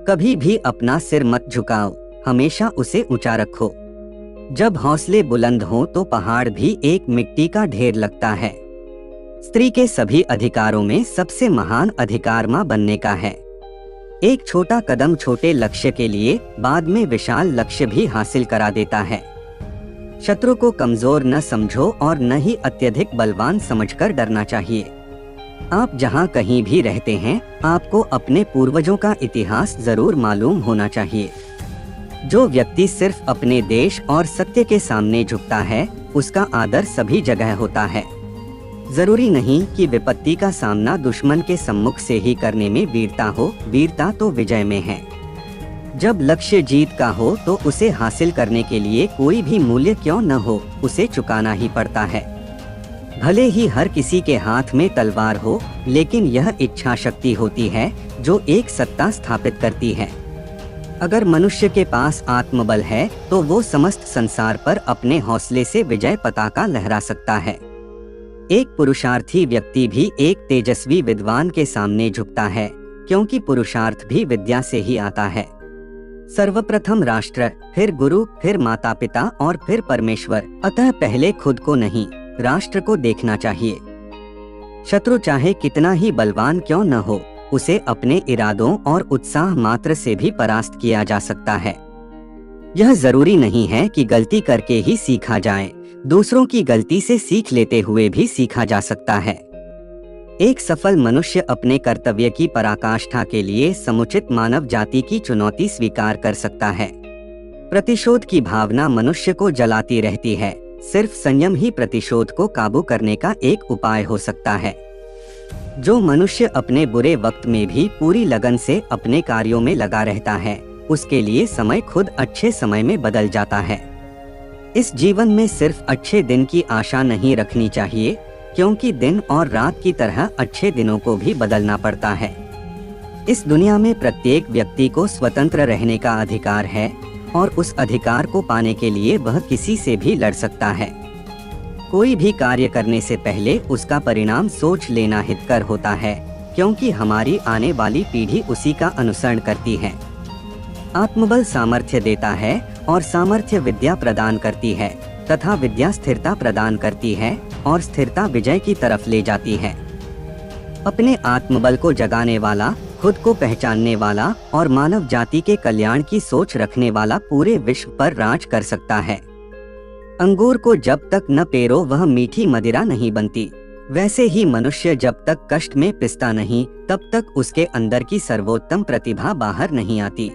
कभी भी अपना सिर मत झुकाओ, हमेशा उसे ऊंचा रखो। जब हौसले बुलंद हो तो पहाड़ भी एक मिट्टी का ढेर लगता है। स्त्री के सभी अधिकारों में सबसे महान अधिकार मां बनने का है। एक छोटा कदम छोटे लक्ष्य के लिए बाद में विशाल लक्ष्य भी हासिल करा देता है। शत्रु को कमजोर न समझो और न ही अत्यधिक बलवान समझकर डरना चाहिए। आप जहां कहीं भी रहते हैं, आपको अपने पूर्वजों का इतिहास जरूर मालूम होना चाहिए। जो व्यक्ति सिर्फ अपने देश और सत्य के सामने झुकता है, उसका आदर सभी जगह होता है। जरूरी नहीं कि विपत्ति का सामना दुश्मन के सम्मुख से ही करने में वीरता हो, वीरता तो विजय में है। जब लक्ष्य जीत का हो तो उसे हासिल करने के लिए कोई भी मूल्य क्यों न हो, उसे चुकाना ही पड़ता है। भले ही हर किसी के हाथ में तलवार हो, लेकिन यह इच्छा शक्ति होती है जो एक सत्ता स्थापित करती है। अगर मनुष्य के पास आत्मबल है तो वो समस्त संसार पर अपने हौसले से विजय पताका लहरा सकता है। एक पुरुषार्थी व्यक्ति भी एक तेजस्वी विद्वान के सामने झुकता है, क्योंकि पुरुषार्थ भी विद्या से ही आता है। सर्वप्रथम राष्ट्र, फिर गुरु, फिर माता पिता और फिर परमेश्वर। अतः पहले खुद को नहीं, राष्ट्र को देखना चाहिए। शत्रु चाहे कितना ही बलवान क्यों न हो, उसे अपने इरादों और उत्साह मात्र से भी परास्त किया जा सकता है। यह जरूरी नहीं है कि गलती करके ही सीखा जाए, दूसरों की गलती से सीख लेते हुए भी सीखा जा सकता है। एक सफल मनुष्य अपने कर्तव्य की पराकाष्ठा के लिए समुचित मानव जाति की चुनौती स्वीकार कर सकता है। प्रतिशोध की भावना मनुष्य को जलाती रहती है, सिर्फ संयम ही प्रतिशोध को काबू करने का एक उपाय हो सकता है। जो मनुष्य अपने बुरे वक्त में भी पूरी लगन से अपने कार्यों में लगा रहता है, उसके लिए समय खुद अच्छे समय में बदल जाता है। इस जीवन में सिर्फ अच्छे दिन की आशा नहीं रखनी चाहिए, क्योंकि दिन और रात की तरह अच्छे दिनों को भी बदलना पड़ता है। इस दुनिया में प्रत्येक व्यक्ति को स्वतंत्र रहने का अधिकार है और उस अधिकार को पाने के लिए वह किसी से भी लड़ सकता है। कोई भी कार्य करने से पहले उसका परिणाम सोच लेना हितकर होता है, क्योंकि हमारी आने वाली पीढ़ी उसी का अनुसरण करती है। आत्मबल सामर्थ्य देता है और सामर्थ्य विद्या प्रदान करती है, तथा विद्या स्थिरता प्रदान करती है और स्थिरता विजय की तरफ ले जाती है। अपने आत्मबल को जगाने वाला, खुद को पहचानने वाला और मानव जाति के कल्याण की सोच रखने वाला पूरे विश्व पर राज कर सकता है। अंगूर को जब तक न पेरो वह मीठी मदिरा नहीं बनती, वैसे ही मनुष्य जब तक कष्ट में पिसता नहीं, तब तक उसके अंदर की सर्वोत्तम प्रतिभा बाहर नहीं आती।